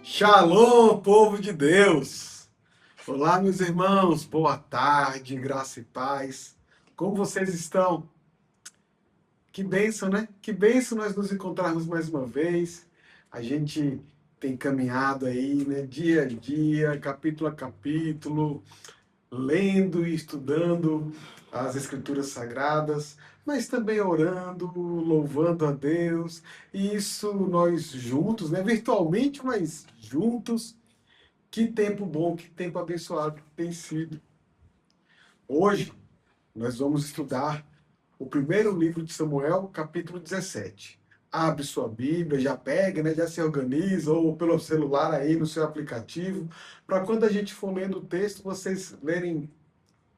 Shalom, povo de Deus! Olá, meus irmãos, boa tarde, graça e paz. Como vocês estão? Que bênção, né? Que bênção nós nos encontrarmos mais uma vez. A gente tem caminhado aí, né, dia a dia, capítulo a capítulo, lendo e estudando as Escrituras Sagradas, mas também orando, louvando a Deus. E isso nós juntos, né? Virtualmente, mas juntos. Que tempo bom, que tempo abençoado que tem sido. Hoje nós vamos estudar o primeiro livro de Samuel, capítulo 17. Abre sua Bíblia, já pega, né? Já se organiza, ou pelo celular aí no seu aplicativo, para quando a gente for lendo o texto, vocês lerem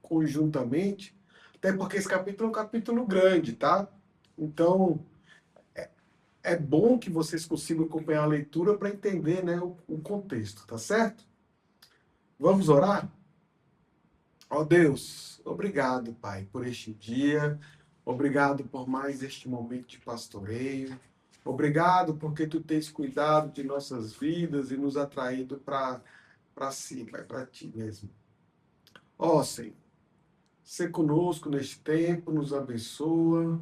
conjuntamente, até porque esse capítulo é um capítulo grande, tá? Então, é bom que vocês consigam acompanhar a leitura para entender, né, o contexto, tá certo? Vamos orar? Ó Deus, obrigado, Pai, por este dia. Obrigado por mais este momento de pastoreio. Obrigado porque tu tens cuidado de nossas vidas e nos atraído para si, Pai, para ti mesmo. Ó Senhor, se conosco neste tempo, nos abençoa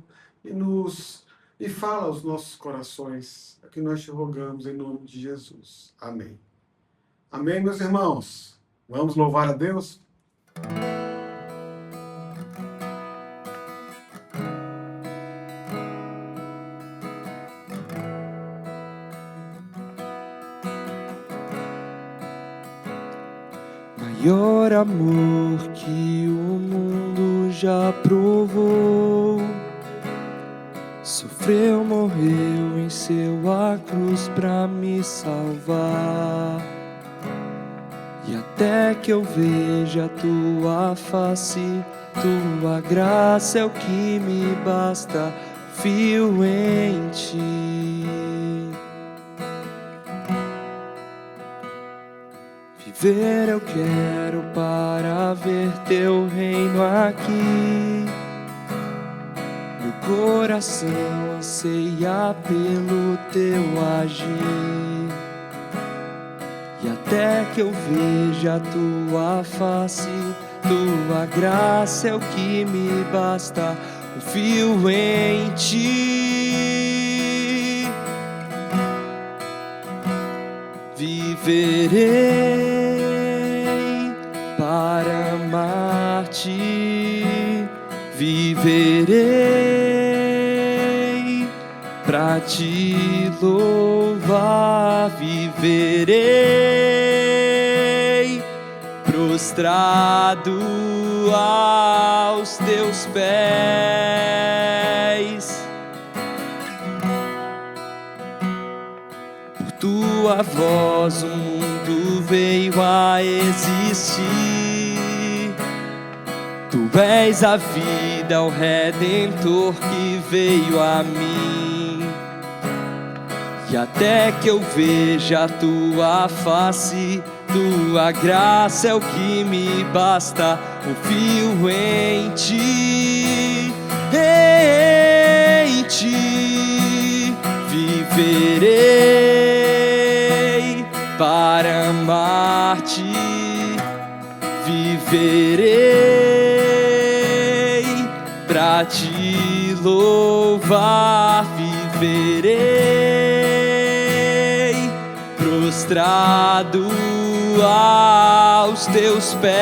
e fala aos nossos corações, é que nós te rogamos em nome de Jesus. Amém. Amém, meus irmãos. Vamos louvar a Deus? Maior amor que o mundo já provou, sofreu, morreu em seu a cruz pra me salvar. E até que eu veja tua face, tua graça é o que me basta, confio em ti. Viver eu quero para ver teu reino aqui. Meu coração anseia pelo teu agir. E até que eu veja tua face, tua graça é o que me basta, confio em ti. Viverei para amar-te, viverei para te louvar, viverei prostrado aos teus pés. Por tua voz o mundo veio a existir. Tu és a vida, o Redentor que veio a mim. E até que eu veja a tua face, tua graça é o que me basta, confio em ti, em ti. Viverei para amar-te, viverei pra te louvar, viverei prostrado aos teus pés.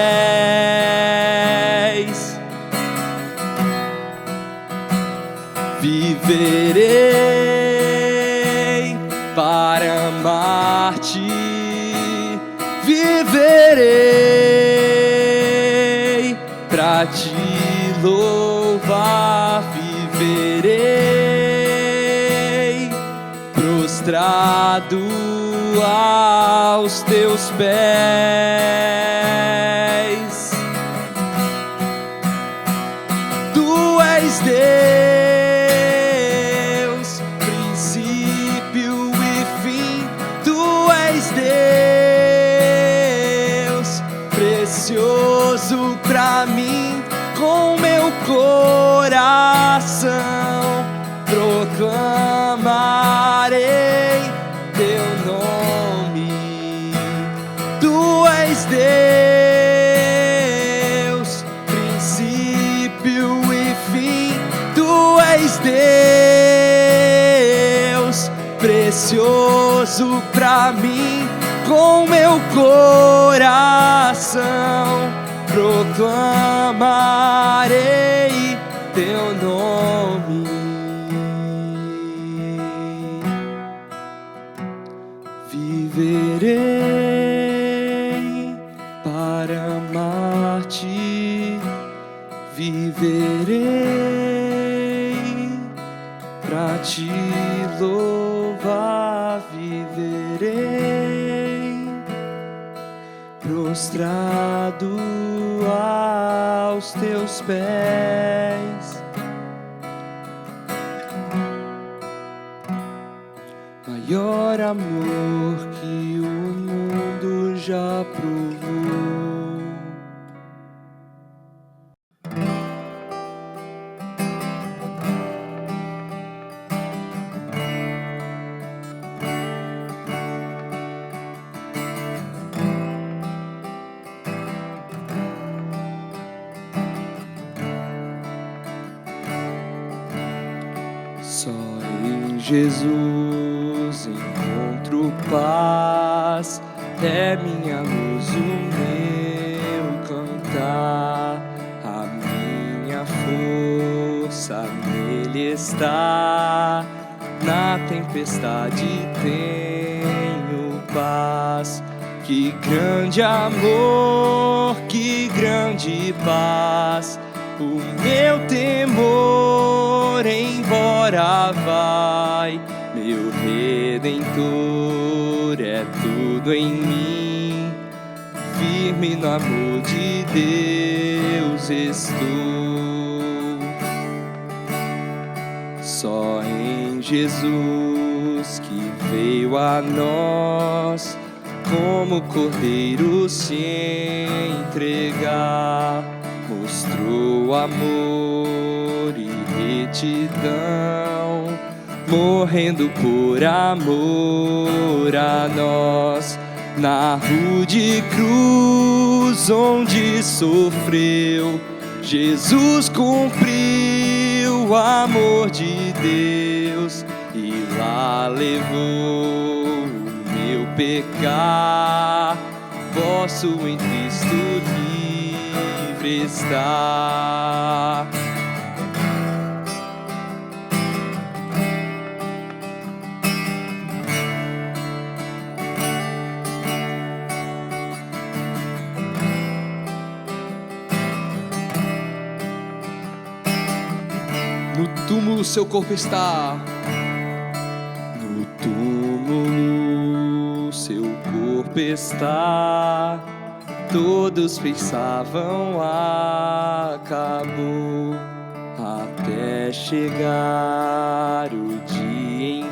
Viverei para amar-te, viverei pra te louvar, viverei prostrado aos teus pés. Tu és Deus, princípio e fim. Tu és Deus, precioso pra mim. Com meu coração és Deus, precioso pra mim. Com meu coração proclamarei teu nome. Viverei para amar-te, viverei para te louvar, viverei prostrado aos teus pés. Maior amor que o mundo já provou. Só em Jesus encontro paz, é minha luz, o meu cantar, a minha força nele está. Na tempestade tenho paz. Que grande amor, que grande paz. O meu temor embora vai, meu Redentor é tudo em mim. Firme no amor de Deus estou. Só em Jesus que veio a nós, como cordeiro se entregar. Mostrou amor e retidão, morrendo por amor a nós. Na rude cruz onde sofreu, Jesus cumpriu o amor de Deus e lá levou o meu pecar. Posso em Cristo livre estar. No túmulo seu corpo está. No túmulo seu corpo está. Todos pensavam acabou, até chegar o dia em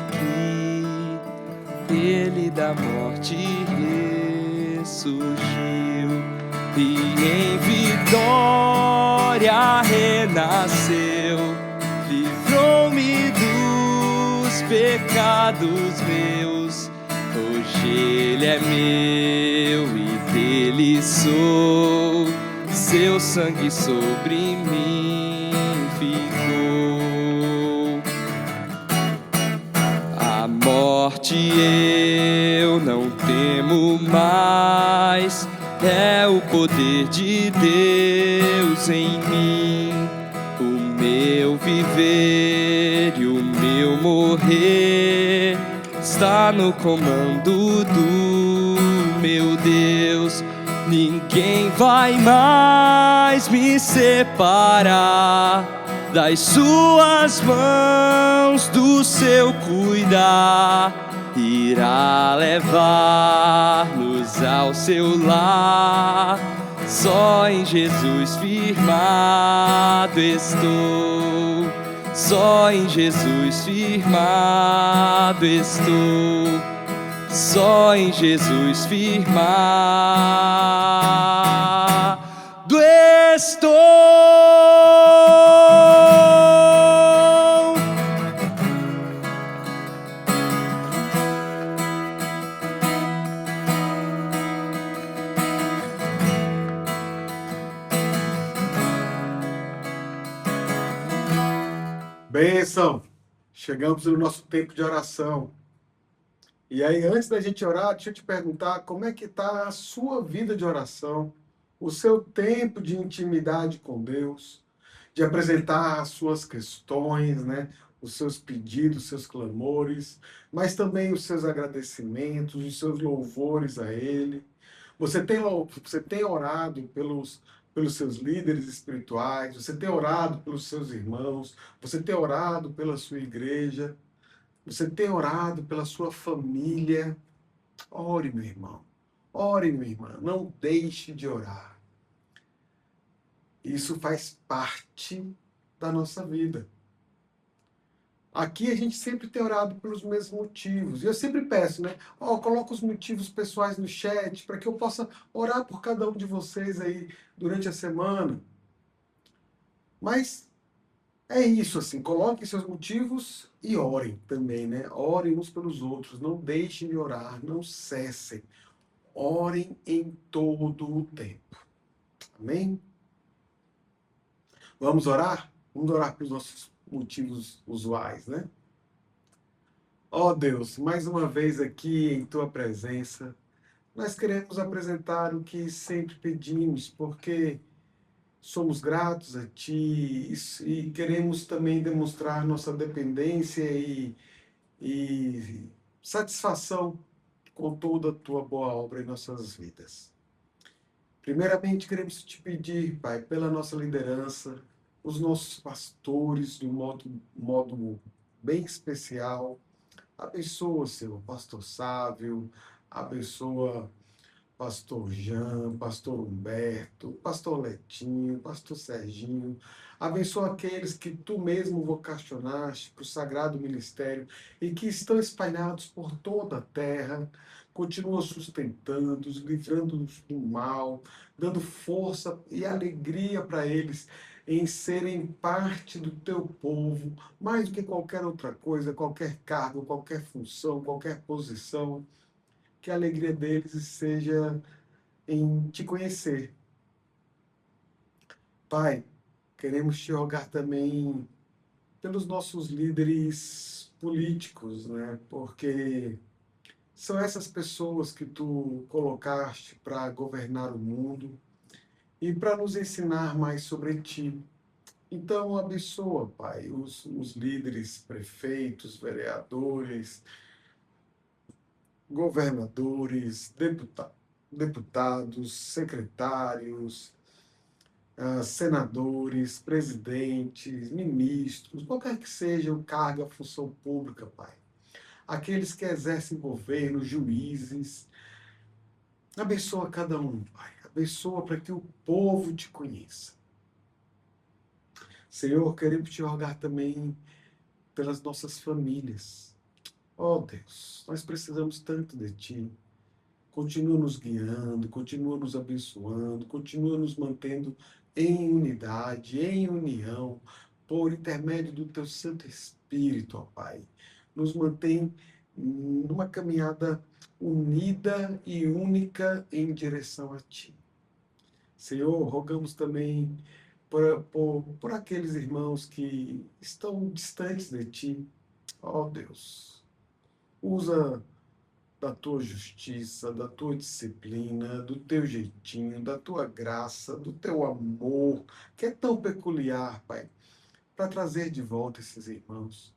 que ele da morte ressurgiu e em vitória renasceu. Livrou-me dos pecados meus. Hoje ele é meu e dele sou. Seu sangue sobre mim ficou. A morte eu não temo mais. É o poder de Deus em mim. O meu viver e o meu morrer está no comando do meu Deus. Ninguém vai mais me separar das suas mãos, do seu cuidar. Irá levar-nos ao seu lar. Só em Jesus firmado estou. Só em Jesus firmado estou. Só em Jesus firmado estou. Bênção! Chegamos no nosso tempo de oração. E aí, antes da gente orar, deixa eu te perguntar como é que está a sua vida de oração, o seu tempo de intimidade com Deus, de apresentar as suas questões, né? Os seus pedidos, os seus clamores, mas também os seus agradecimentos, os seus louvores a Ele. Você tem orado pelos seus líderes espirituais, você tem orado pelos seus irmãos, você tem orado pela sua igreja, você tem orado pela sua família. Ore, meu irmão. Ore, minha irmã. Não deixe de orar. Isso faz parte da nossa vida. Aqui a gente sempre tem orado pelos mesmos motivos. E eu sempre peço, né? Coloca os motivos pessoais no chat para que eu possa orar por cada um de vocês aí durante a semana. Mas é isso, assim, coloquem seus motivos e orem também, né? Orem uns pelos outros, não deixem de orar, não cessem. Orem em todo o tempo. Amém? Vamos orar? Vamos orar pelos nossos motivos usuais, né? Ó Deus, mais uma vez aqui em tua presença, nós queremos apresentar o que sempre pedimos, porque somos gratos a ti e queremos também demonstrar nossa dependência e satisfação com toda a tua boa obra em nossas vidas. Primeiramente, queremos te pedir, Pai, pela nossa liderança, os nossos pastores, de um modo bem especial. Abençoa, Senhor, pastor Sávio, abençoa pastor Jean, pastor Humberto, pastor Letinho, pastor Serginho. Abençoa aqueles que tu mesmo vocacionaste para o sagrado ministério e que estão espalhados por toda a terra. Continua sustentando-os, livrando-os do mal, dando força e alegria para eles em serem parte do teu povo, mais do que qualquer outra coisa, qualquer cargo, qualquer função, qualquer posição. Que a alegria deles seja em te conhecer. Pai, queremos te rogar também pelos nossos líderes políticos, né? Porque são essas pessoas que tu colocaste para governar o mundo e para nos ensinar mais sobre ti. Então, abençoa, Pai, os líderes, prefeitos, vereadores, governadores, deputados, secretários, senadores, presidentes, ministros, qualquer que seja o cargo, a função pública, Pai. Aqueles que exercem governo, juízes. Abençoa cada um, Pai. Abençoa para que o povo te conheça. Senhor, queremos te rogar também pelas nossas famílias. Ó Deus, nós precisamos tanto de Ti. Continua nos guiando, continua nos abençoando, continua nos mantendo em unidade, em união, por intermédio do Teu Santo Espírito, ó Pai. Nos mantém numa caminhada unida e única em direção a Ti. Senhor, rogamos também por aqueles irmãos que estão distantes de Ti. Ó Deus, usa da tua justiça, da tua disciplina, do teu jeitinho, da tua graça, do teu amor, que é tão peculiar, Pai, para trazer de volta esses irmãos.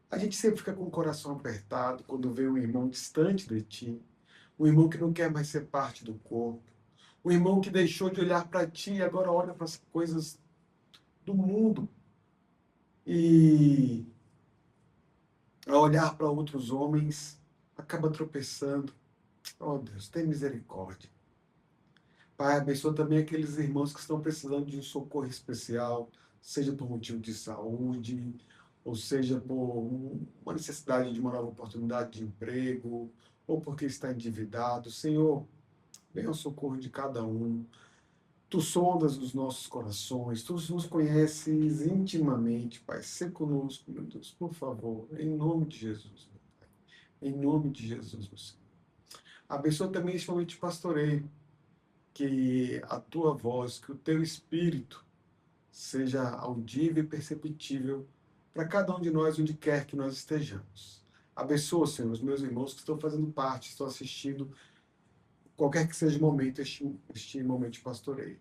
A gente sempre fica com o coração apertado quando vê um irmão distante de ti, um irmão que não quer mais ser parte do corpo, um irmão que deixou de olhar para ti e agora olha para as coisas do mundo e, ao olhar para outros homens, acaba tropeçando. Oh Deus, tem misericórdia. Pai, abençoa também aqueles irmãos que estão precisando de um socorro especial, seja por motivo de saúde, ou seja por uma necessidade de uma nova oportunidade de emprego, ou porque está endividado. Senhor, venha ao socorro de cada um. Tu sondas os nossos corações, tu nos conheces intimamente, Pai. Sê conosco, meu Deus, por favor, em nome de Jesus, meu Pai. Em nome de Jesus, meu Senhor. Abençoa também esse momento de pastoreio, que a tua voz, que o teu espírito seja audível e perceptível para cada um de nós, onde quer que nós estejamos. Abençoa, Senhor, os meus irmãos que estão fazendo parte, estão assistindo, qualquer que seja o momento, este momento de pastoreio.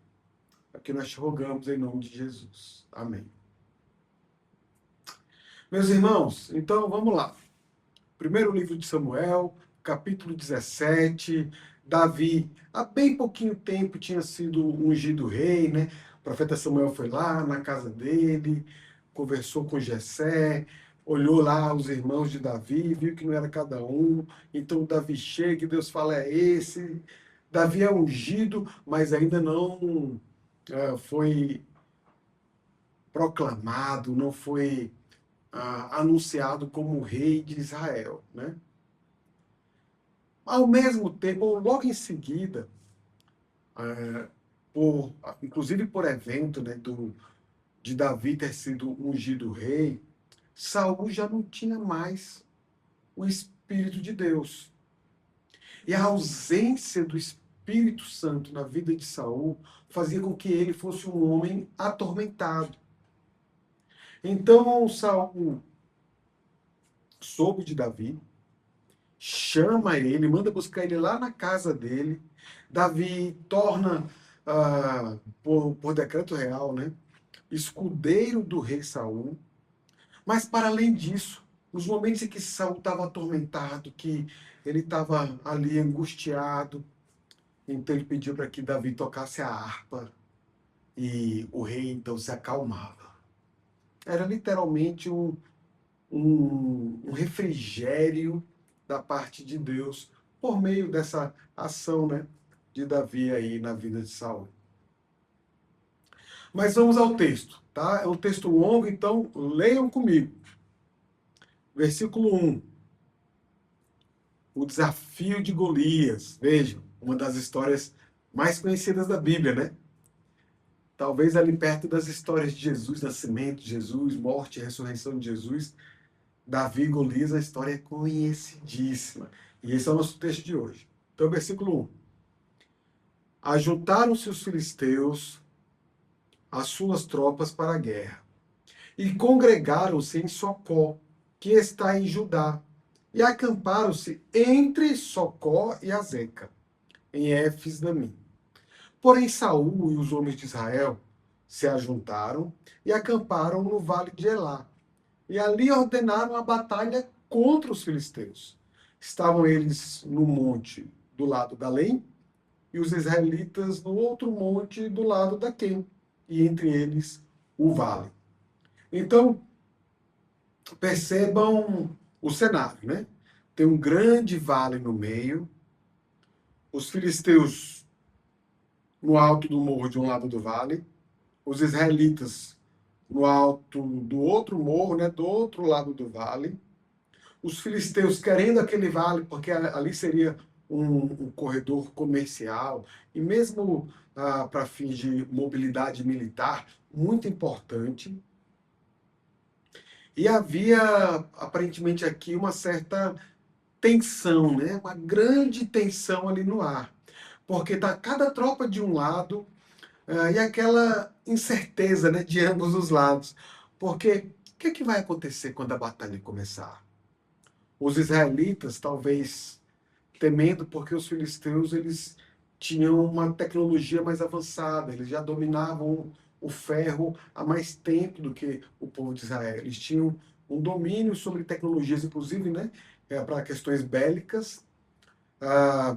Aqui nós te rogamos em nome de Jesus. Amém. Meus irmãos, então vamos lá. Primeiro livro de Samuel, capítulo 17. Davi, há bem pouquinho tempo, tinha sido ungido rei, né? O profeta Samuel foi lá na casa dele, conversou com Jessé, olhou lá os irmãos de Davi, viu que não era cada um. Então Davi chega e Deus fala, é esse. Davi é ungido, mas ainda não foi proclamado, não foi anunciado como rei de Israel, né? Ao mesmo tempo, logo em seguida, inclusive por evento, né, de Davi ter sido ungido rei, Saul já não tinha mais o Espírito de Deus. E a ausência do Espírito Santo na vida de Saul fazia com que ele fosse um homem atormentado. Então Saul soube de Davi, chama ele, manda buscar ele lá na casa dele. Davi torna, por decreto real, né, escudeiro do rei Saul. Mas, para além disso, nos momentos em que Saul estava atormentado, que ele estava ali angustiado, então ele pediu para que Davi tocasse a harpa e o rei então se acalmava. Era literalmente um refrigério da parte de Deus por meio dessa ação, né, de Davi aí na vida de Saul. Mas vamos ao texto, tá? É um texto longo, então leiam comigo. Versículo 1. O desafio de Golias. Vejam, uma das histórias mais conhecidas da Bíblia, né? Talvez ali perto das histórias de Jesus, nascimento de Jesus, morte e ressurreição de Jesus, Davi e Golias, a história é conhecidíssima. E esse é o nosso texto de hoje. Então, versículo 1. Ajuntaram-se os filisteus, as suas tropas para a guerra, e congregaram-se em Socó, que está em Judá, e acamparam-se entre Socó e Azeca, em Éfes-Damim. Porém, Saul e os homens de Israel se ajuntaram e acamparam no vale de Elá, e ali ordenaram a batalha contra os filisteus. Estavam eles no monte do lado da Além, e os israelitas no outro monte do lado da Quem, e entre eles o vale. Então, percebam o cenário, né? Tem um grande vale no meio, os filisteus no alto do morro de um lado do vale, os israelitas no alto do outro morro, né, do outro lado do vale, os filisteus querendo aquele vale, porque ali seria um corredor comercial, e mesmo para fins de mobilidade militar, muito importante. E havia, aparentemente, aqui uma certa tensão, né? Uma grande tensão ali no ar. Porque está cada tropa de um lado e aquela incerteza, né, de ambos os lados. Porque o que é que vai acontecer quando a batalha começar? Os israelitas, talvez temendo, porque os filisteus eles tinham uma tecnologia mais avançada, eles já dominavam o ferro há mais tempo do que o povo de Israel. Eles tinham um domínio sobre tecnologias, inclusive, né, para questões bélicas,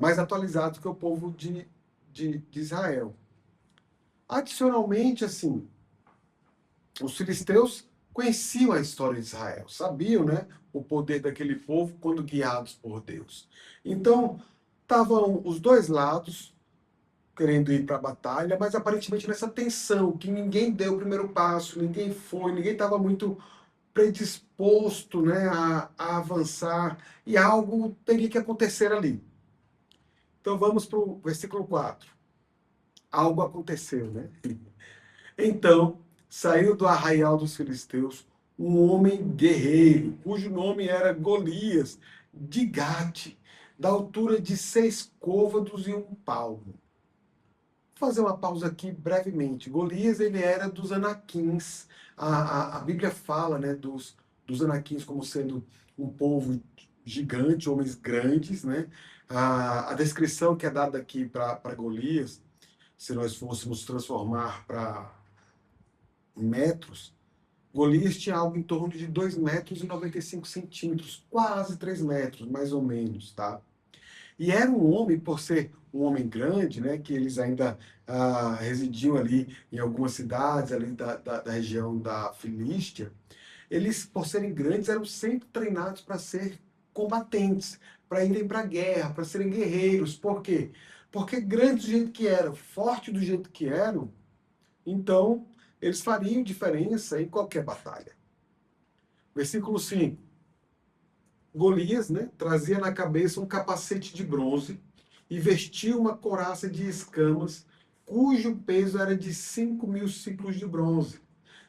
mais atualizado que o povo de Israel. Adicionalmente, assim, os filisteus conheciam a história de Israel, sabiam, né, o poder daquele povo quando guiados por Deus. Então, estavam os dois lados querendo ir para a batalha, mas aparentemente nessa tensão, que ninguém deu o primeiro passo, ninguém estava muito predisposto, né, a avançar, e algo teria que acontecer ali. Então vamos para o versículo 4. Algo aconteceu, né? Então, saiu do arraial dos filisteus um homem guerreiro, cujo nome era Golias, de Gate, da altura de 6 côvados e 1 palmo. Vou fazer uma pausa aqui brevemente. Golias, ele era dos Anaquins. A Bíblia fala, né, dos Anaquins como sendo um povo gigante, homens grandes, né? A descrição que é dada aqui para Golias, se nós fôssemos transformar para metros, Golias tinha algo em torno de 2 metros e 95 centímetros, quase 3 metros, mais ou menos, tá? E era um homem, por ser um homem grande, né, que eles ainda residiam ali em algumas cidades ali da região da Filístia, eles, por serem grandes, eram sempre treinados para ser combatentes, para irem para a guerra, para serem guerreiros. Por quê? Porque grandes do jeito que eram, fortes do jeito que eram, então eles fariam diferença em qualquer batalha. Versículo 5. Golias, né, trazia na cabeça um capacete de bronze e vestia uma couraça de escamas, cujo peso era de 5.000 ciclos de bronze.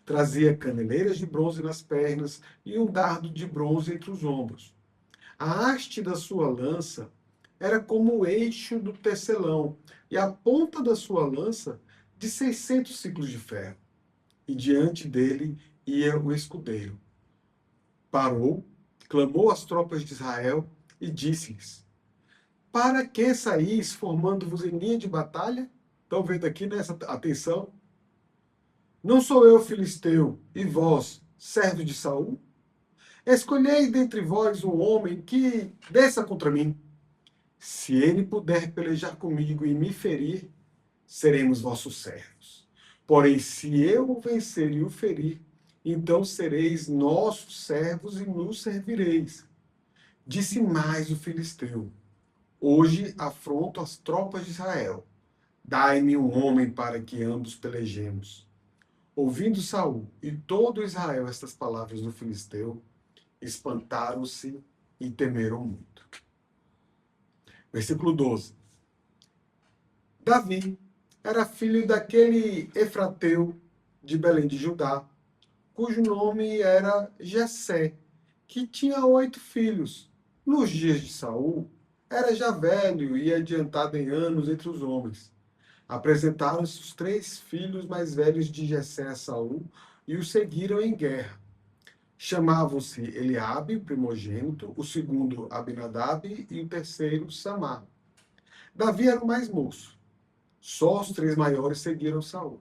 Trazia caneleiras de bronze nas pernas e um dardo de bronze entre os ombros. A haste da sua lança era como o eixo do tecelão, e a ponta da sua lança de 600 ciclos de ferro. E diante dele ia o escudeiro. Parou, clamou às tropas de Israel e disse-lhes: Para que saís formando-vos em linha de batalha? Estão vendo aqui nessa atenção? Não sou eu filisteu, e vós, servo de Saul? Escolhei dentre vós um homem que desça contra mim. Se ele puder pelejar comigo e me ferir, seremos vossos servos. Porém, se eu o vencer e o ferir, então sereis nossos servos e nos servireis. Disse mais o filisteu: Hoje afronto as tropas de Israel. Dai-me um homem para que ambos pelejemos. Ouvindo Saul e todo Israel estas palavras do filisteu, espantaram-se e temeram muito. Versículo 12. Davi era filho daquele Efrateu de Belém de Judá, cujo nome era Jessé, que tinha 8 filhos. Nos dias de Saul, era já velho e adiantado em anos entre os homens. Apresentaram-se os 3 filhos mais velhos de Jessé a Saul e o seguiram em guerra. Chamavam-se Eliabe, primogênito, o segundo Abinadab e o terceiro Samar. Davi era o mais moço. Só os 3 maiores seguiram Saul.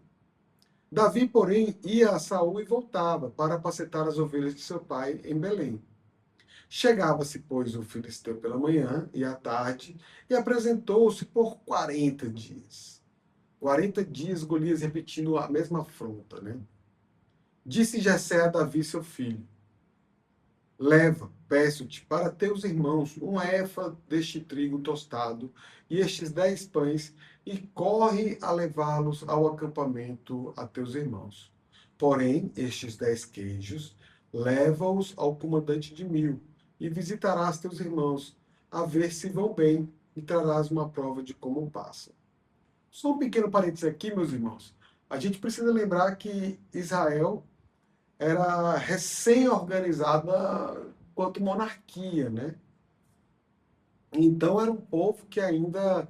Davi, porém, ia a Saul e voltava para apacentar as ovelhas de seu pai em Belém. Chegava-se, pois, o filisteu pela manhã e à tarde, e apresentou-se por 40 dias. 40 dias Golias repetindo a mesma afronta, né? Disse Jessé a Davi, seu filho: Leva, peço-te, para teus irmãos um efa deste trigo tostado e estes 10 pães, e corre a levá-los ao acampamento a teus irmãos. Porém, estes 10 queijos, leva-os ao comandante de 1000, e visitarás teus irmãos, a ver se vão bem, e trarás uma prova de como passam. Só um pequeno parênteses aqui, meus irmãos. A gente precisa lembrar que Israel era recém-organizada quanto monarquia, né? Então era um povo que ainda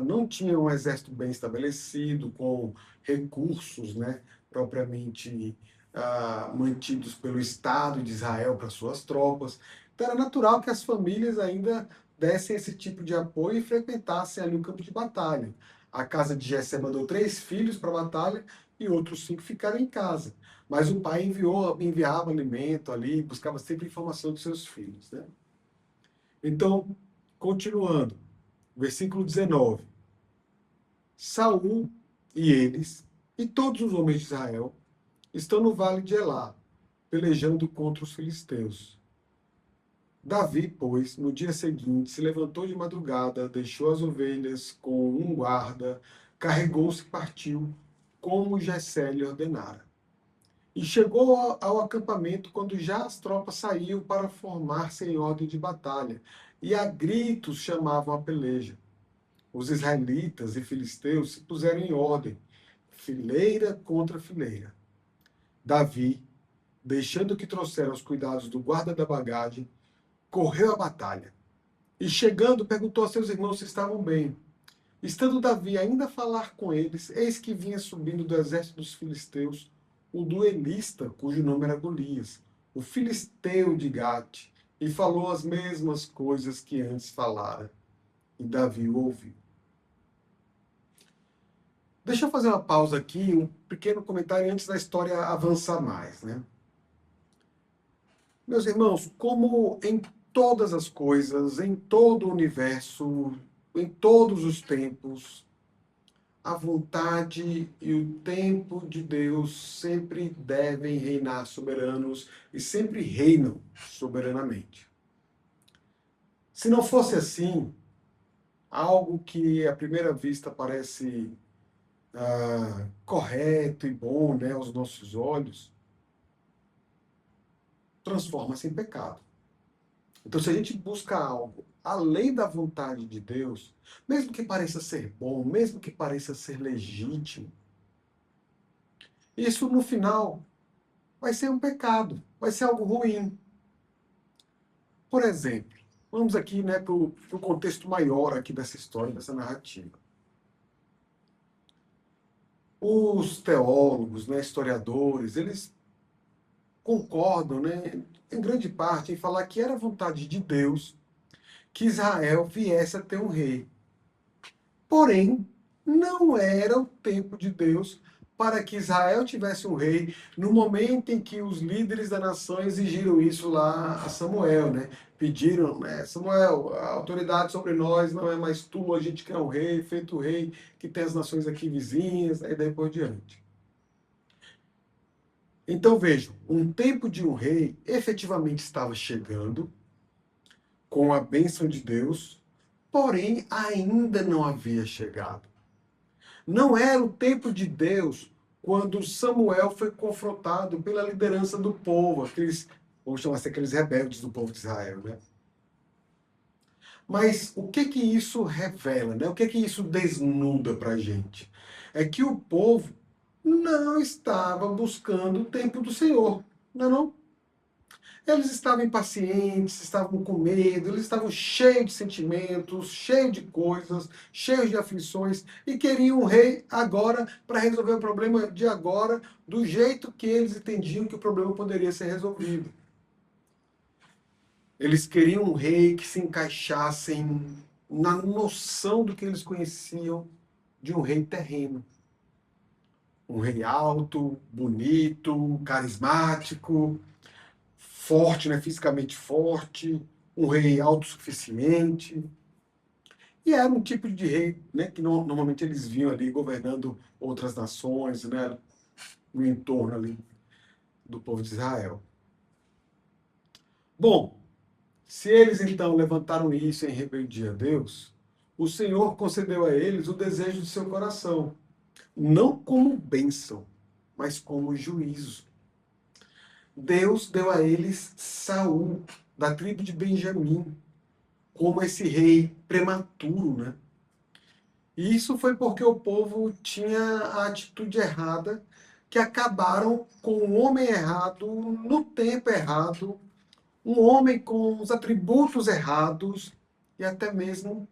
não tinha um exército bem estabelecido, com recursos, né, propriamente mantidos pelo Estado de Israel para suas tropas. Então era natural que as famílias ainda dessem esse tipo de apoio e frequentassem ali o campo de batalha. A casa de Jessé mandou 3 filhos para a batalha e outros 5 ficaram em casa. Mas o pai enviava alimento ali, buscava sempre informação dos seus filhos, né? Então, continuando, versículo 19. Saul e eles, e todos os homens de Israel, estão no vale de Elá, pelejando contra os filisteus. Davi, pois, no dia seguinte, se levantou de madrugada, deixou as ovelhas com um guarda, carregou-se e partiu, como Jessé lhe ordenara. E chegou ao acampamento quando já as tropas saíam para formar-se em ordem de batalha, e a gritos chamavam a peleja. Os israelitas e filisteus se puseram em ordem, fileira contra fileira. Davi, deixando que trouxeram os cuidados do guarda da bagagem, correu à batalha. E chegando, perguntou a seus irmãos se estavam bem. Estando Davi ainda a falar com eles, eis que vinha subindo do exército dos filisteus o duelista, cujo nome era Golias, o filisteu de Gate, e falou as mesmas coisas que antes falara. E Davi o ouviu. Deixa eu fazer uma pausa aqui, um pequeno comentário antes da história avançar mais, né? Meus irmãos, como em todas as coisas, em todo o universo, em todos os tempos, a vontade e o tempo de Deus sempre devem reinar soberanos e sempre reinam soberanamente. Se não fosse assim, algo que à primeira vista parece correto e bom, né, aos nossos olhos, transforma-se em pecado. Então, se a gente busca algo além da vontade de Deus, mesmo que pareça ser bom, mesmo que pareça ser legítimo, isso no final vai ser um pecado, vai ser algo ruim. Por exemplo, vamos aqui, né, para o contexto maior aqui dessa história, dessa narrativa. Os teólogos, né, historiadores, eles concordam, né, em grande parte, em falar que era vontade de Deus que Israel viesse a ter um rei. Porém, não era o tempo de Deus para que Israel tivesse um rei no momento em que os líderes da nação exigiram isso lá a Samuel, né? Pediram, né, Samuel, a autoridade sobre nós não é mais tua, a gente quer um rei, feito rei que tem as nações aqui vizinhas, e daí por diante. Então vejam, um tempo de um rei efetivamente estava chegando, com a bênção de Deus, porém ainda não havia chegado. Não era o tempo de Deus quando Samuel foi confrontado pela liderança do povo, aqueles, vamos chamar assim, aqueles rebeldes do povo de Israel, né? Mas o que que isso revela, né? O que que isso desnuda para a gente? É que o povo não estava buscando o tempo do Senhor, não é não? Eles estavam impacientes, estavam com medo, eles estavam cheios de sentimentos, cheios de coisas, cheios de aflições e queriam um rei agora para resolver o problema de agora, do jeito que eles entendiam que o problema poderia ser resolvido. Eles queriam um rei que se encaixasse na noção do que eles conheciam de um rei terreno. Um rei alto, bonito, carismático, forte, né, fisicamente forte, um rei autossuficiente. E era um tipo de rei, né, que normalmente eles vinham ali governando outras nações, né, no entorno ali do povo de Israel. Bom, se eles então levantaram isso em rebeldia a Deus, o Senhor concedeu a eles o desejo do seu coração, não como bênção, mas como juízo. Deus deu a eles Saul, da tribo de Benjamim, como esse rei prematuro, né? E isso foi porque o povo tinha a atitude errada, que acabaram com um homem errado, no tempo errado, um homem com os atributos errados e até mesmo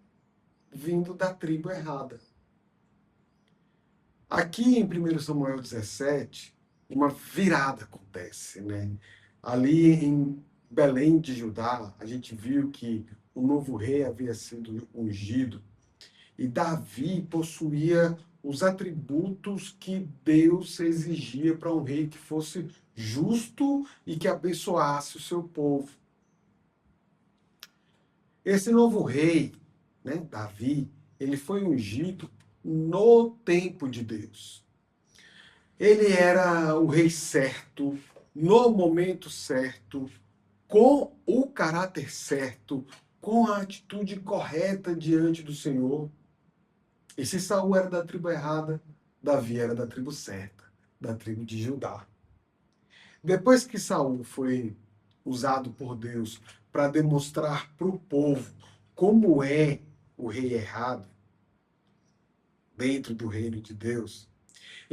vindo da tribo errada. Aqui em 1 Samuel 17, uma virada acontece, né? Ali em Belém de Judá, a gente viu que o novo rei havia sido ungido e Davi possuía os atributos que Deus exigia para um rei que fosse justo e que abençoasse o seu povo. Esse novo rei, né, Davi, ele foi ungido no tempo de Deus. Ele era o rei certo, no momento certo, com o caráter certo, com a atitude correta diante do Senhor. E se Saul era da tribo errada, Davi era da tribo certa, da tribo de Judá. Depois que Saul foi usado por Deus para demonstrar para o povo como é o rei errado dentro do reino de Deus,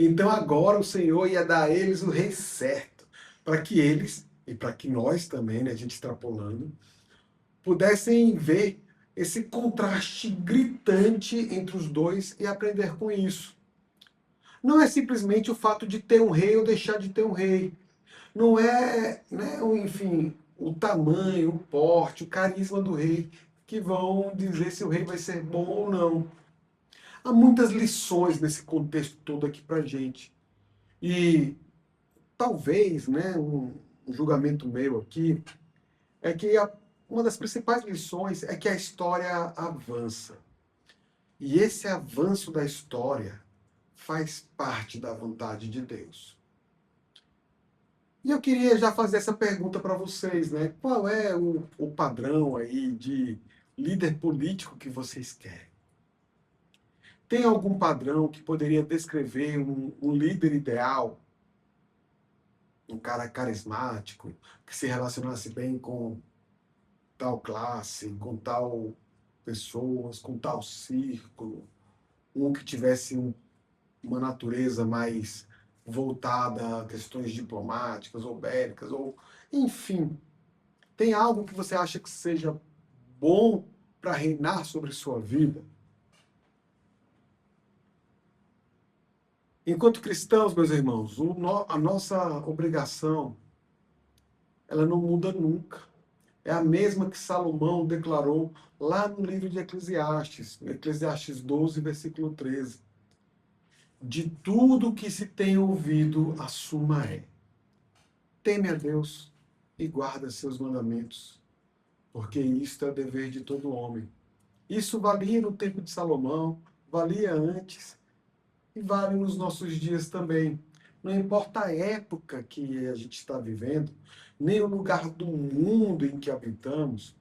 então agora o Senhor ia dar a eles o rei certo, para que eles, e para que nós também, né, a gente extrapolando, pudessem ver esse contraste gritante entre os dois e aprender com isso. Não é simplesmente o fato de ter um rei ou deixar de ter um rei. Não é, né, enfim, o tamanho, o porte, o carisma do rei que vão dizer se o rei vai ser bom ou não. Há muitas lições nesse contexto todo aqui pra gente. E talvez, né, um julgamento meu aqui, é que uma das principais lições é que a história avança. E esse avanço da história faz parte da vontade de Deus. E eu queria já fazer essa pergunta para vocês, né? Qual é o padrão aí de líder político que vocês querem? Tem algum padrão que poderia descrever um líder ideal? Um cara carismático, que se relacionasse bem com tal classe, com tal pessoas, com tal círculo, um que tivesse uma natureza mais voltada a questões diplomáticas ou bélicas, ou enfim, tem algo que você acha que seja bom para reinar sobre sua vida? Enquanto cristãos, meus irmãos, a nossa obrigação, ela não muda nunca. É a mesma que Salomão declarou lá no livro de Eclesiastes, Eclesiastes 12, versículo 13. De tudo que se tem ouvido, a suma é: teme a Deus e guarda seus mandamentos, porque isto é o dever de todo homem. Isso valia no tempo de Salomão, valia antes e vale nos nossos dias também. Não importa a época que a gente está vivendo, nem o lugar do mundo em que habitamos,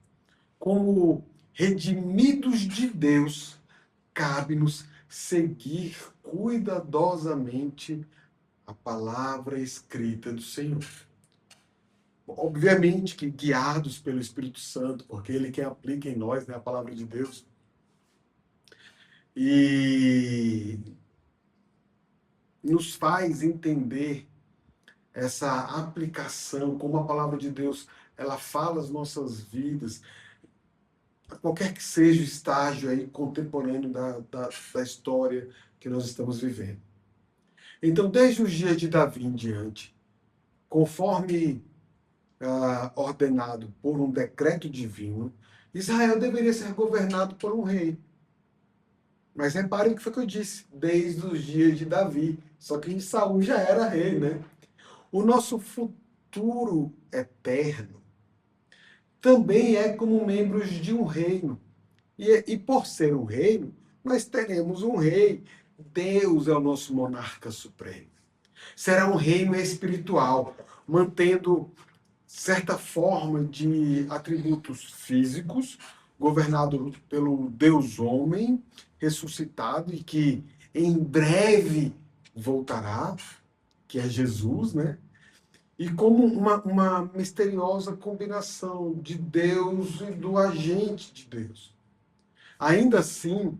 como redimidos de Deus, cabe-nos seguir cuidadosamente a palavra escrita do Senhor. Obviamente que guiados pelo Espírito Santo, porque ele quem aplica em nós, né, a palavra de Deus. E nos faz entender essa aplicação, como a palavra de Deus ela fala as nossas vidas, qualquer que seja o estágio aí contemporâneo da história que nós estamos vivendo. Então, desde os dias de Davi em diante, conforme ordenado por um decreto divino, Israel deveria ser governado por um rei. Mas reparem o que foi que eu disse, desde os dias de Davi. Só que Saul já era rei, né? O nosso futuro eterno também é como membros de um reino. E por ser um reino, nós teremos um rei. Deus é o nosso monarca supremo. Será um reino espiritual, mantendo certa forma de atributos físicos, governado pelo Deus homem ressuscitado e que em breve voltará, que é Jesus, né? E como uma misteriosa combinação de Deus e do agente de Deus. Ainda assim,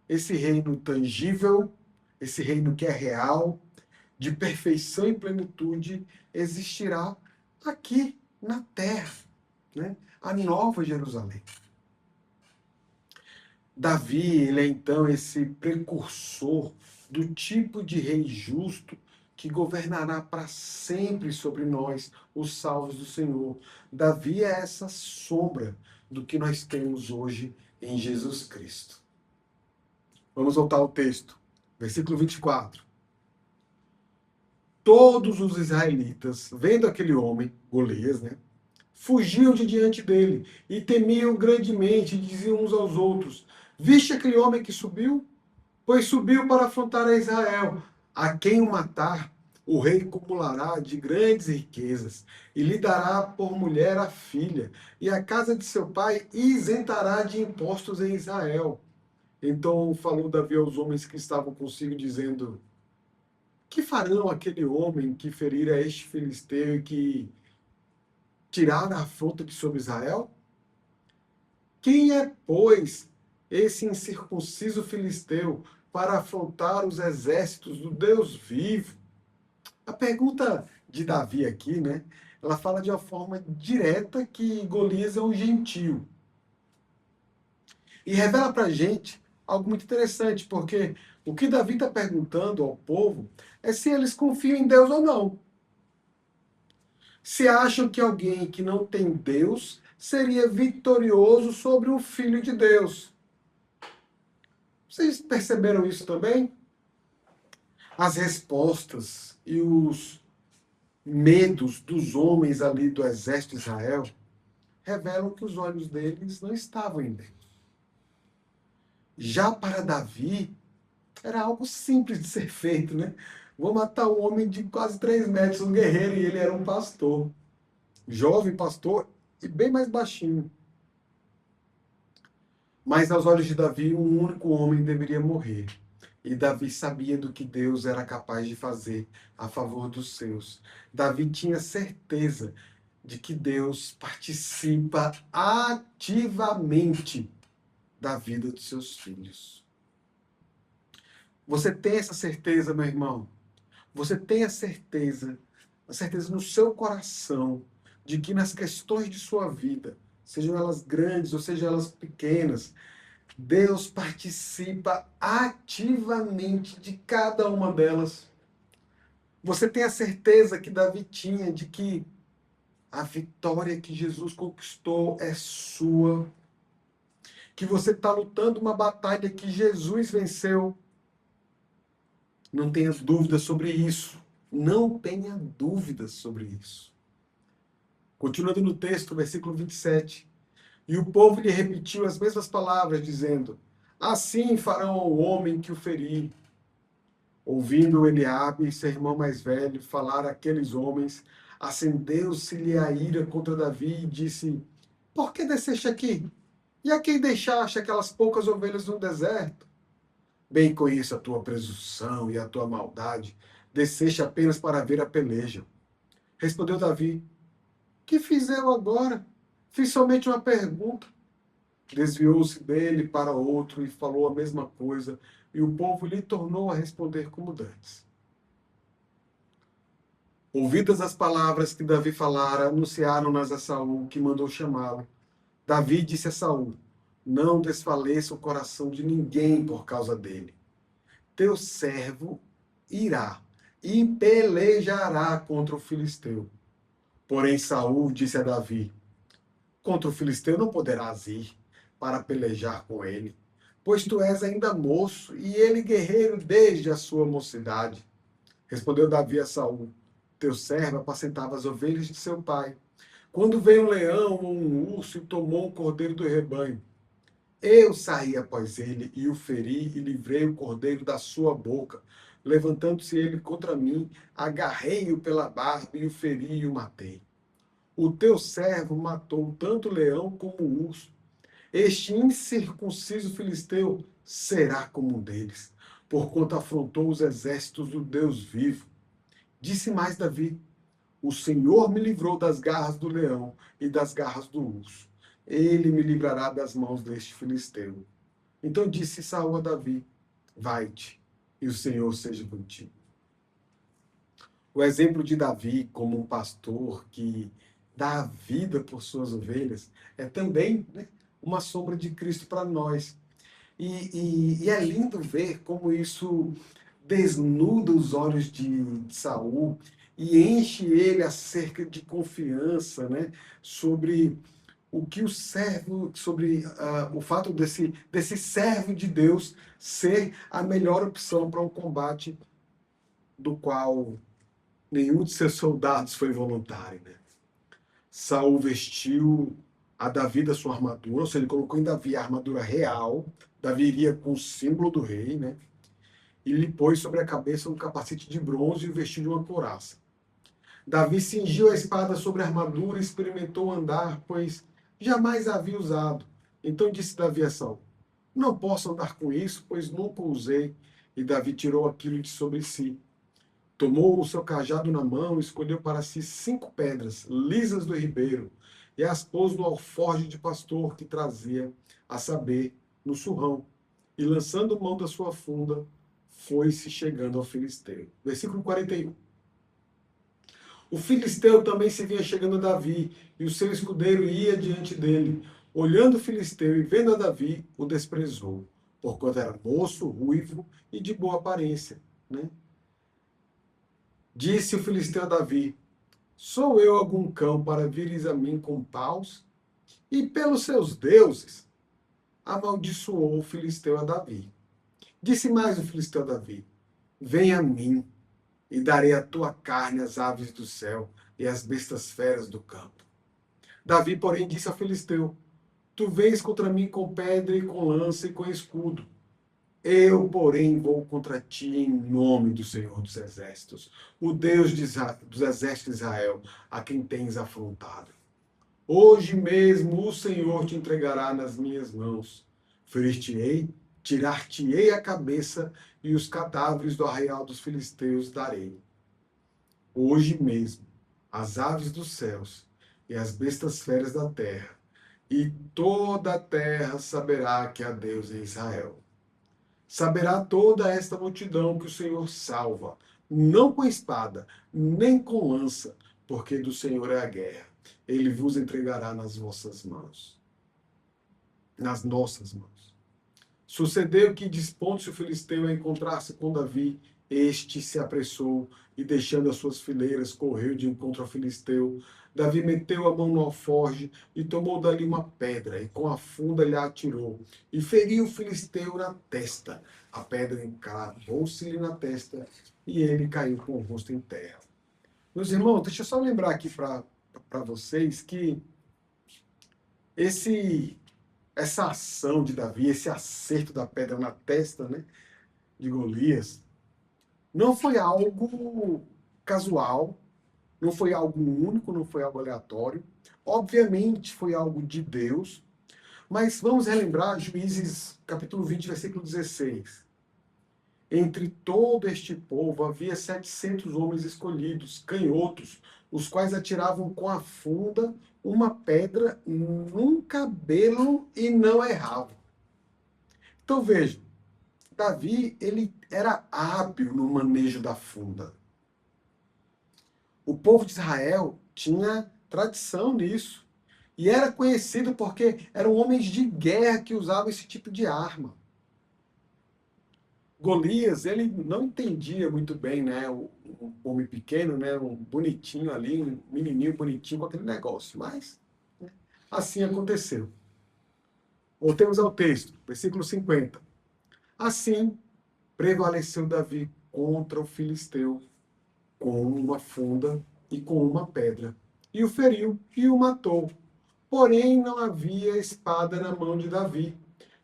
esse reino tangível, esse reino que é real, de perfeição e plenitude, existirá aqui na terra, né? A Nova Jerusalém. Davi, ele é então esse precursor do tipo de rei justo que governará para sempre sobre nós, os salvos do Senhor. Davi é essa sombra do que nós temos hoje em Jesus Cristo. Vamos voltar ao texto. Versículo 24. Todos os israelitas, vendo aquele homem, Golias, né, fugiam de diante dele e temiam grandemente e diziam uns aos outros: viste aquele homem que subiu? Pois subiu para afrontar a Israel. A quem o matar, o rei cumulará de grandes riquezas e lhe dará por mulher a filha, e a casa de seu pai isentará de impostos em Israel. Então falou Davi aos homens que estavam consigo, dizendo: que farão aquele homem que ferir a este filisteu e que tirar a afronta de sobre Israel? Quem é, pois, esse incircunciso filisteu para afrontar os exércitos do Deus vivo? A pergunta de Davi aqui, né? Ela fala de uma forma direta que Golias é um gentio. E revela para a gente algo muito interessante, porque o que Davi está perguntando ao povo é se eles confiam em Deus ou não. Se acham que alguém que não tem Deus seria vitorioso sobre o Filho de Deus. Vocês perceberam isso também? As respostas e os medos dos homens ali do exército de Israel revelam que os olhos deles não estavam em Deus. Já para Davi, era algo simples de ser feito, né? Vou matar um homem de quase 3 metros, um guerreiro, e ele era um pastor. Jovem pastor e bem mais baixinho. Mas aos olhos de Davi, um único homem deveria morrer. E Davi sabia do que Deus era capaz de fazer a favor dos seus. Davi tinha certeza de que Deus participa ativamente da vida dos seus filhos. Você tem essa certeza, meu irmão? Você tem a certeza no seu coração, de que nas questões de sua vida, sejam elas grandes ou sejam elas pequenas, Deus participa ativamente de cada uma delas. Você tem a certeza que Davi tinha de que a vitória que Jesus conquistou é sua, que você está lutando uma batalha que Jesus venceu. Não tenha dúvidas sobre isso. Não tenha dúvidas sobre isso. Continuando no texto, versículo 27. E o povo lhe repetiu as mesmas palavras, dizendo: assim farão ao homem que o ferir. Ouvindo Eliabe, seu irmão mais velho, falar àqueles homens, acendeu-se-lhe a ira contra Davi e disse: por que desceste aqui? E a quem deixaste aquelas poucas ovelhas no deserto? Bem conheço a tua presunção e a tua maldade. Desceste apenas para ver a peleja. Respondeu Davi: que fiz eu agora? Fiz somente uma pergunta. Desviou-se dele para outro e falou a mesma coisa, e o povo lhe tornou a responder como dantes. Ouvidas as palavras que Davi falara, anunciaram-nas a Saul, que mandou chamá-lo. Davi disse a Saul: não desfaleça o coração de ninguém por causa dele. Teu servo irá e pelejará contra o filisteu. Porém Saul disse a Davi: contra o filisteu não poderás ir para pelejar com ele, pois tu és ainda moço e ele guerreiro desde a sua mocidade. Respondeu Davi a Saul: teu servo apacentava as ovelhas de seu pai. Quando veio um leão ou um urso e tomou um cordeiro do rebanho, eu saí após ele e o feri e livrei o cordeiro da sua boca. Levantando-se ele contra mim, agarrei-o pela barba e o feri e o matei. O teu servo matou tanto o leão como o urso. Este incircunciso filisteu será como um deles, porquanto afrontou os exércitos do Deus vivo. Disse mais Davi: o Senhor me livrou das garras do leão e das garras do urso. Ele me livrará das mãos deste filisteu. Então disse Saul a Davi: vai-te, e o Senhor seja contigo. O exemplo de Davi como um pastor que dá a vida por suas ovelhas é também, né, uma sombra de Cristo para nós. E é lindo ver como isso desnuda os olhos de Saul e enche ele acerca de confiança, né, sobre o que o servo, sobre o fato desse servo de Deus ser a melhor opção para um combate do qual nenhum de seus soldados foi voluntário, né? Saul vestiu a Davi da sua armadura, ou seja, ele colocou em Davi a armadura real. Davi iria com o símbolo do rei, né? E lhe pôs sobre a cabeça um capacete de bronze e o vestiu de uma couraça. Davi cingiu a espada sobre a armadura e experimentou andar, pois jamais a havia usado. Então disse Davi a Saul: não posso andar com isso, pois nunca o usei. E Davi tirou aquilo de sobre si. Tomou o seu cajado na mão e escolheu para si 5 pedras lisas do ribeiro e as pôs no alforje de pastor que trazia, a saber, no surrão. E lançando mão da sua funda, foi-se chegando ao filisteu. Versículo 41. O filisteu também se vinha chegando a Davi, e o seu escudeiro ia diante dele. olhando o filisteu e vendo a Davi, o desprezou, porquanto era moço, ruivo e de boa aparência, né? Disse o filisteu a Davi: sou eu algum cão para vires a mim com paus? E pelos seus deuses amaldiçoou o filisteu a Davi. Disse mais o filisteu a Davi: vem a mim, e darei a tua carne às aves do céu e às bestas feras do campo. Davi, porém, disse ao filisteu: tu vens contra mim com pedra e com lança e com escudo. Eu, porém, vou contra ti em nome do Senhor dos Exércitos, o Deus dos exércitos de Israel, a quem tens afrontado. Hoje mesmo o Senhor te entregará nas minhas mãos. Ferir-te-ei, tirar-te-ei a cabeça e os cadáveres do arraial dos filisteus darei. Hoje mesmo as aves dos céus e as bestas feras da terra, e toda a terra saberá que há Deus em Israel. Saberá toda esta multidão que o Senhor salva, não com espada, nem com lança, porque do Senhor é a guerra. Ele vos entregará nas vossas mãos, nas nossas mãos. Sucedeu que, dispondo-se o filisteu a encontrar-se com Davi, este se apressou e, deixando as suas fileiras, correu de encontro ao filisteu. Davi meteu a mão no alforje e tomou dali uma pedra, e com a funda lhe atirou, e feriu o filisteu na testa. A pedra encravou-se-lhe na testa, e ele caiu com o rosto em terra. Meus irmãos, deixa eu só lembrar aqui para vocês que essa ação de Davi, esse acerto da pedra na testa, né, de Golias, não foi algo casual, não foi algo único, não foi algo aleatório. Obviamente foi algo de Deus, mas vamos relembrar Juízes capítulo 20, versículo 16. Entre todo este povo havia 700 homens escolhidos, canhotos, os quais atiravam com a funda uma pedra num cabelo e não erravam. Então vejam, Davi, ele era hábil no manejo da funda. O povo de Israel tinha tradição nisso. E era conhecido porque eram homens de guerra que usavam esse tipo de arma. Golias, ele não entendia muito bem, né, o homem pequeno, né, um bonitinho ali, um menininho bonitinho com aquele negócio, mas né, assim aconteceu. Voltemos ao texto, versículo 50. Assim, prevaleceu Davi contra o filisteu com uma funda e com uma pedra, e o feriu e o matou. Porém, não havia espada na mão de Davi,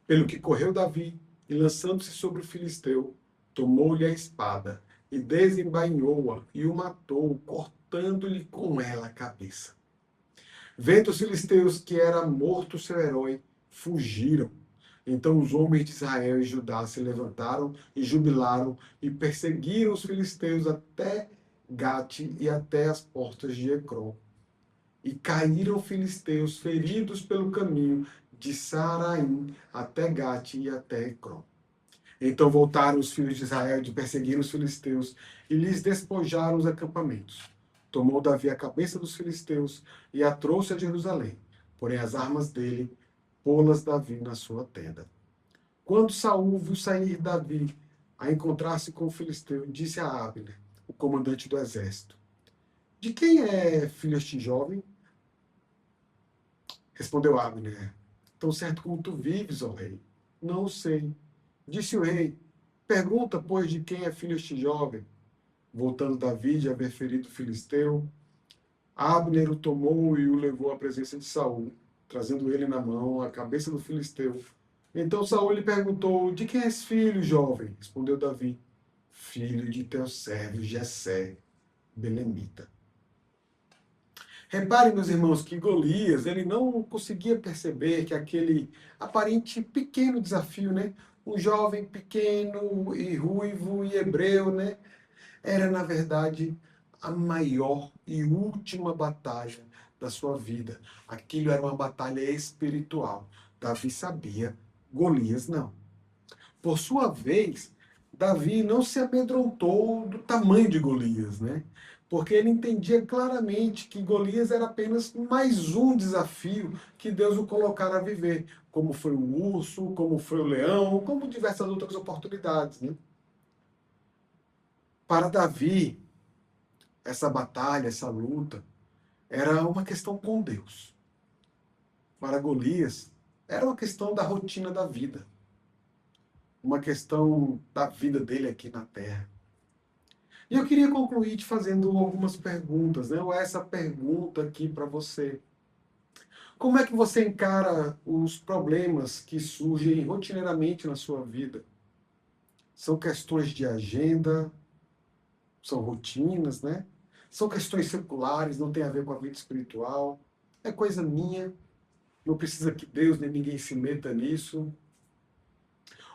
pelo que correu Davi, e lançando-se sobre o filisteu, tomou-lhe a espada, e desembainhou-a, e o matou, cortando-lhe com ela a cabeça. Vendo os filisteus que era morto seu herói, fugiram. Então os homens de Israel e Judá se levantaram e jubilaram, e perseguiram os filisteus até Gate e até as portas de Ecrom. E caíram filisteus feridos pelo caminho de Saaraim até Gate e até Ecrom. Então voltaram os filhos de Israel de perseguir os filisteus e lhes despojaram os acampamentos. Tomou Davi a cabeça dos filisteus e a trouxe a Jerusalém. Porém as armas dele pô-las Davi na sua tenda. Quando Saul viu sair Davi a encontrar-se com o filisteu, disse a Abner, o comandante do exército: de quem é filho este jovem? Respondeu Abner: tão certo como tu vives, ó rei. Não o sei. Disse o rei: pergunta, pois, de quem é filho este jovem. Voltando Davi de haver ferido o filisteu, Abner o tomou e o levou à presença de Saul, trazendo ele na mão a cabeça do filisteu. Então Saul lhe perguntou: de quem és filho, jovem? Respondeu Davi: filho de teu servo Jessé, belemita. Reparem, meus irmãos, que Golias, ele não conseguia perceber que aquele aparente pequeno desafio, né? Um jovem pequeno e ruivo e hebreu, né? Era, na verdade, a maior e última batalha da sua vida. Aquilo era uma batalha espiritual. Davi sabia, Golias não. Por sua vez, Davi não se amedrontou do tamanho de Golias, né? porque ele entendia claramente que Golias era apenas mais um desafio que Deus o colocara a viver, como foi o urso, como foi o leão, como diversas outras oportunidades, né? Para Davi, essa batalha, essa luta, era uma questão com Deus. Para Golias, era uma questão da rotina da vida, uma questão da vida dele aqui na terra. E eu queria concluir te fazendo algumas perguntas, né? Ou essa pergunta aqui para você. Como é que você encara os problemas que surgem rotineiramente na sua vida? São questões de agenda, são rotinas, né? São questões seculares, não tem a ver com a vida espiritual. É coisa minha, não precisa que Deus nem ninguém se meta nisso.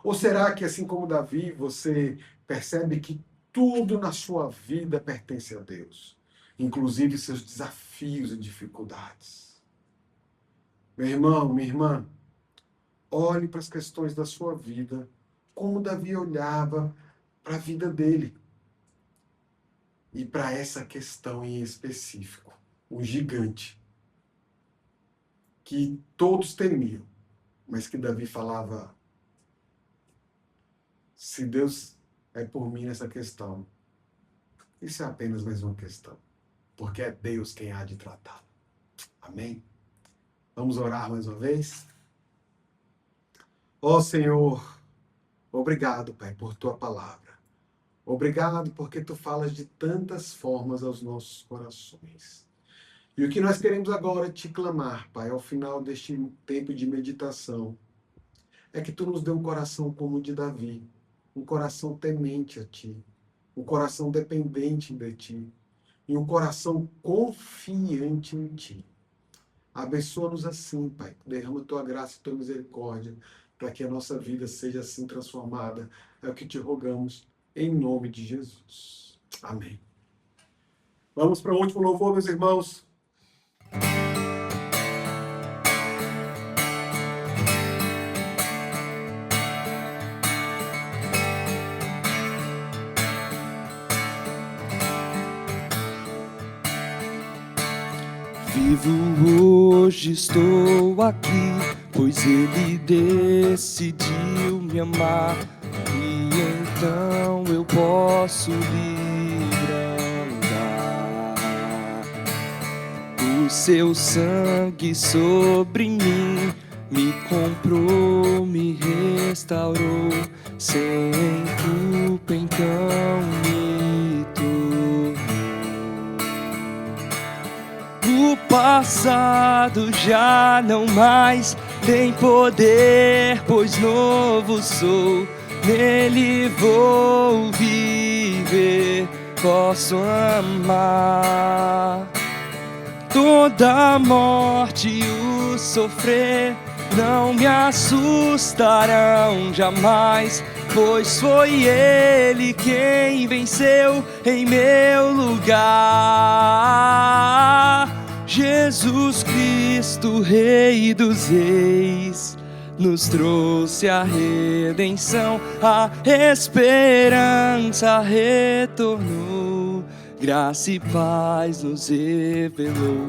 Ou será que, assim como Davi, você percebe que tudo na sua vida pertence a Deus, inclusive seus desafios e dificuldades? Meu irmão, minha irmã, olhe para as questões da sua vida como Davi olhava para a vida dele. E para essa questão em específico, o gigante, que todos temiam, mas que Davi falava: se Deus é por mim nessa questão, isso é apenas mais uma questão, porque é Deus quem há de tratá-la. Amém? Vamos orar mais uma vez? Ó Senhor, obrigado, Pai, por Tua palavra. Obrigado porque Tu falas de tantas formas aos nossos corações. E o que nós queremos agora te clamar, Pai, ao final deste tempo de meditação, é que Tu nos dê um coração como o de Davi, um coração temente a Ti, um coração dependente de Ti e um coração confiante em Ti. Abençoa-nos assim, Pai. Derrama Tua graça e Tua misericórdia para que a nossa vida seja assim transformada. É o que te rogamos, em nome de Jesus. Amém. Vamos para o último louvor, meus irmãos. Vivo hoje, estou aqui, pois Ele decidiu me amar, e então eu posso livre andar. O seu sangue sobre mim me comprou, me restaurou, sem culpa então me tornou. O passado já não mais tem poder, pois novo sou, nele vou viver, posso amar. Toda a morte e o sofrer não me assustarão jamais, pois foi Ele quem venceu em meu lugar. Jesus Cristo, Rei dos Reis, nos trouxe a redenção, a esperança retornou, graça e paz nos revelou.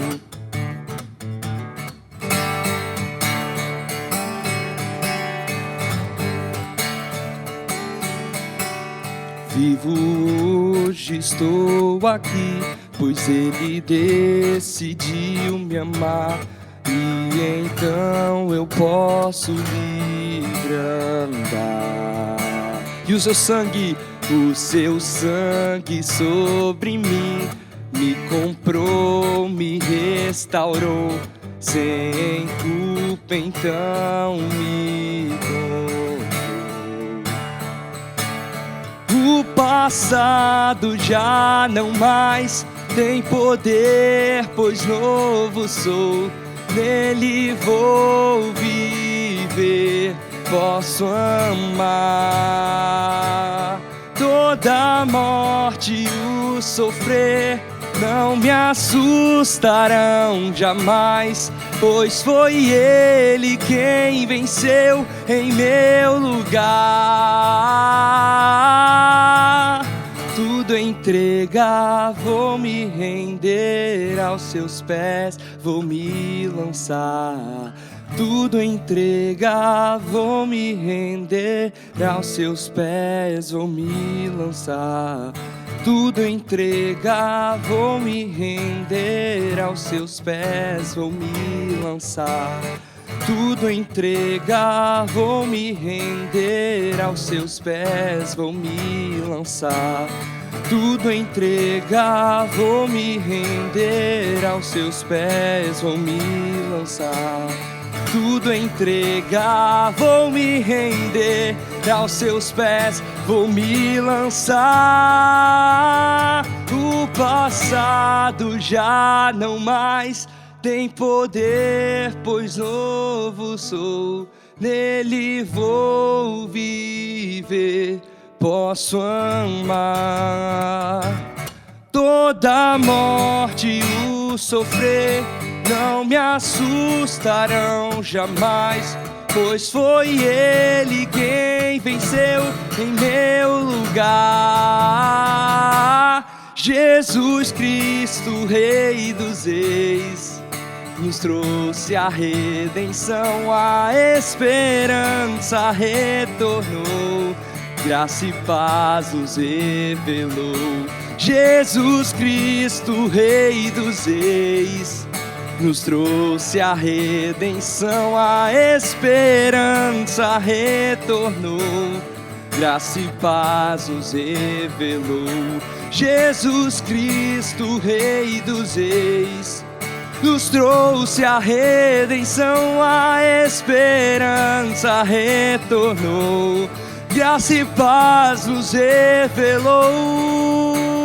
Vivo hoje, estou aqui, pois Ele decidiu me amar, e então eu posso livre andar. E o seu sangue sobre mim me comprou, me restaurou, sem culpa então me tornou. O passado já não mais tem poder, pois novo sou, nele vou viver, posso amar. Toda a morte e o sofrer não me assustarão jamais, pois foi Ele quem venceu em meu lugar. Tudo tudo entregar, vou me render aos seus pés, vou me lançar. Tudo entregar, vou me render aos seus pés, vou me lançar. Tudo entregar, vou me render aos seus pés, vou me lançar. Tudo entregar, vou me render aos seus pés, vou me lançar. Tudo entregar, vou me render aos seus pés, vou me lançar. Tudo entregar, vou me render aos seus pés, vou me lançar. O passado já não mais tem poder, pois novo sou. Nele vou viver, posso amar. Toda morte e o sofrer não me assustarão jamais, pois foi Ele quem venceu em meu lugar. Jesus Cristo, Rei dos Reis, nos trouxe a redenção, a esperança retornou, graça e paz nos revelou. Jesus Cristo, Rei dos Reis, nos trouxe a redenção, a esperança retornou, graça e paz nos revelou. Jesus Cristo, Rei dos Reis, nos trouxe a redenção, a esperança retornou, graça e paz nos revelou.